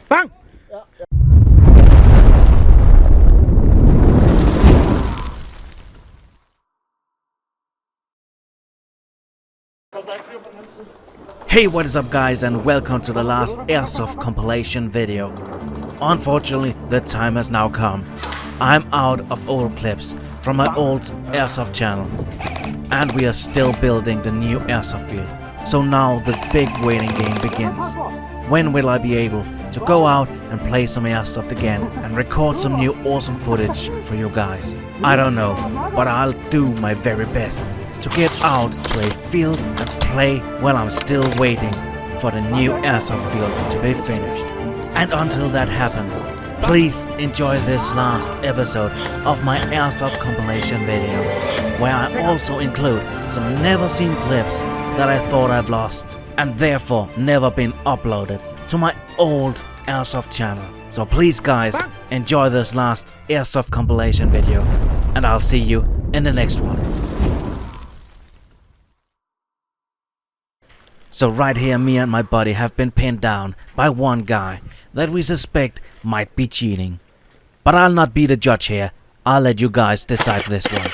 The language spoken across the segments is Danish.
Bang! Hey, what is up guys, and welcome to the last Airsoft Compilation video. Unfortunately, the time has now come. I'm out of old clips from my old Airsoft channel, and we are still building the new Airsoft field. So now the big waiting game begins. When will I be able to go out and play some Airsoft again and record some new awesome footage for you guys? I don't know, but I'll do my very best to get out to a field and play while I'm still waiting for the new Airsoft field to be finished. And until that happens, please enjoy this last episode of my Airsoft compilation video, where I also include some never seen clips that I thought I've lost and therefore never been uploaded to my old Airsoft channel. So please guys, enjoy this last Airsoft compilation video, and I'll see you in the next one. So right here, me and my buddy have been pinned down by one guy that we suspect might be cheating. But I'll not be the judge here. I'll let you guys decide this one.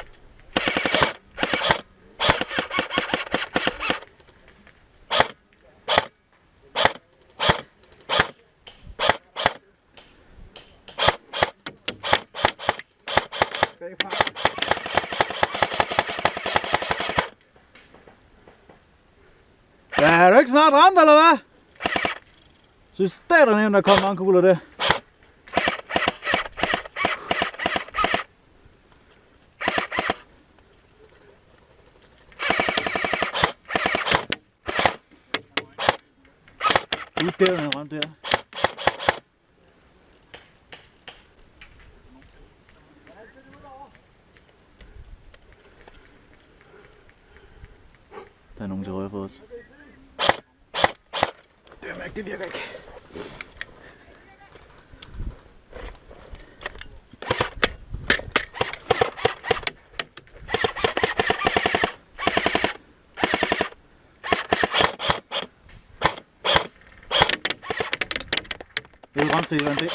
Ja, er du ikke snart ramt, eller hvad? Synes det er der nemt, der kommer mange kugler der. Der er ramt der. Der er nogen til højre for os. Det virker ikke. Det er jo ramt til et det.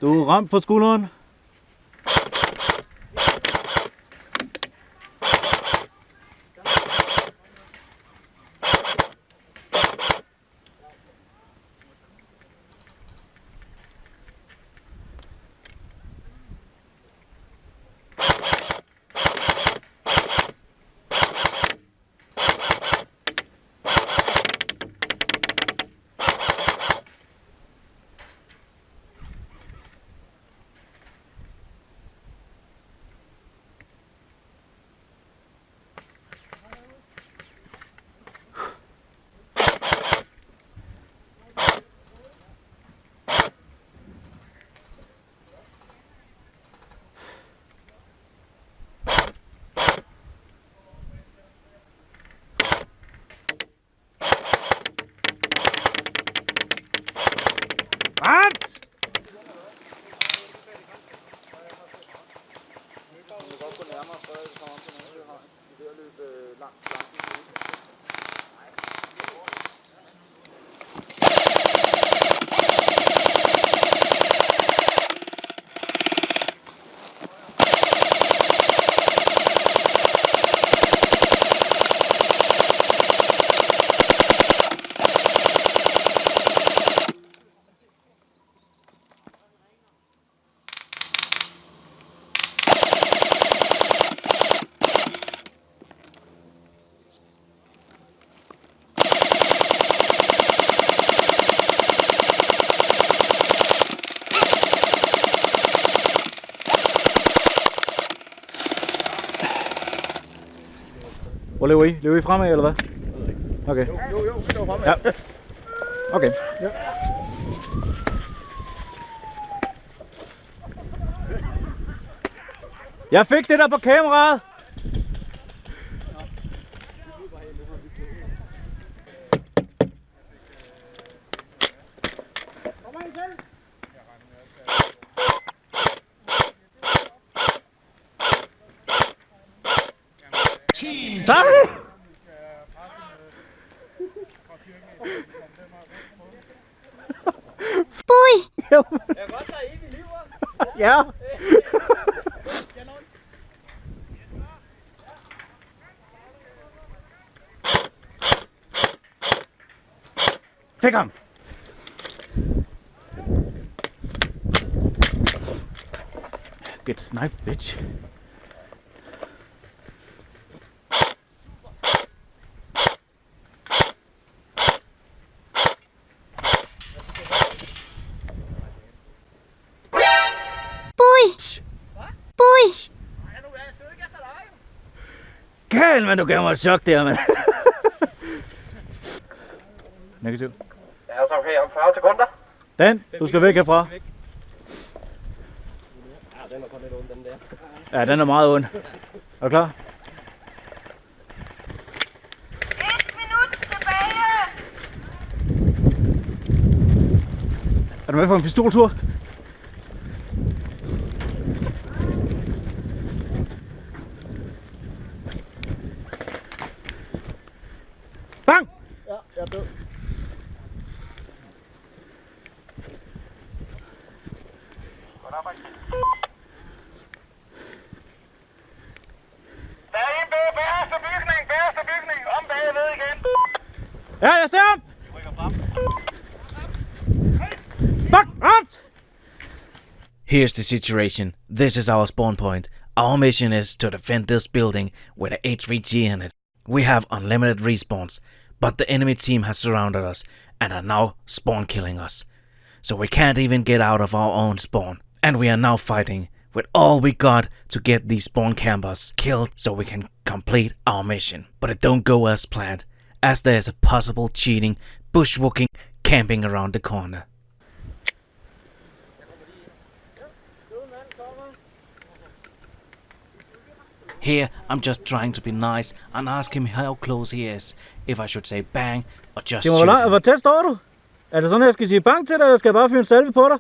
Du er ramt på skulderen. Hvor løber I? Løber I fremad, eller hvad? Okay. Jo, vi løber fremad. Ja. Okay. Ja. Jeg fik det der på kameraet! Kom ind til! Jeg kan godt tage evig liv, hva'? Ja. Fik ham. Get sniped, bitch. Kæl, men du gav mig et chok der, mand. Negativ. Ja, så okay, om 40 sekunder. Dan, du skal væk herfra. Ja, den er kun lidt ond, den der. Ja, den er meget ond. Er du klar? 1 minut tilbage! Er du med på en pistoltur? Bang! Ja, jeg er død. Der er en bagerste bygning, om bagved igen. Ja, jeg ser ham! Fuck! Ramt! Here's the situation. This is our spawn point. Our mission is to defend this building with a HVG in it. We have unlimited respawns, but the enemy team has surrounded us and are now spawn killing us. So we can't even get out of our own spawn. And we are now fighting with all we got to get these spawn campers killed so we can complete our mission. But it don't go as planned, as there is a possible cheating, bushwalking, camping around the corner. Here, I'm just trying to be nice and ask him how close he is, if I should say bang or just Simon, shoot him. hvor tæt står du? Er det sådan, jeg skal sige bang til dig, eller skal jeg bare fyre en salve på dig?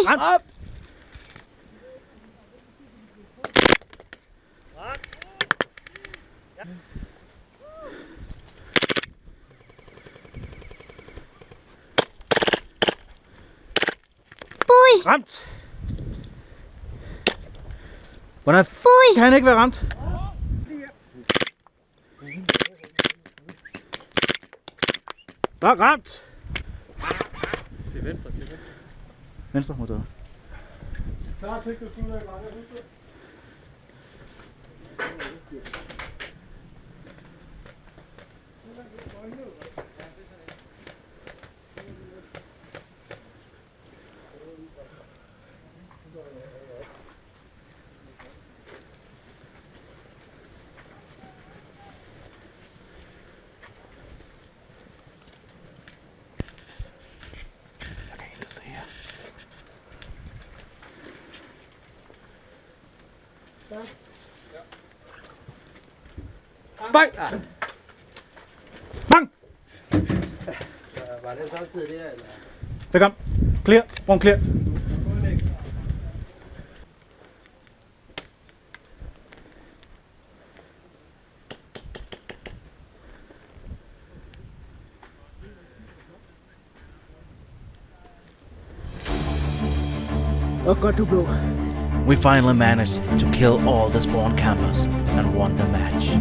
Op! Ramt! Hvordan kan han ikke være ramt? Ramt! Til venstre, Venstre motor. Klar til, du skulle lade mange huske. Bang! Bang! Var det samtidig det, eller? Der kom. Clear. One clear. Oh god, du blå. We finally managed to kill all the spawn campers and won the match.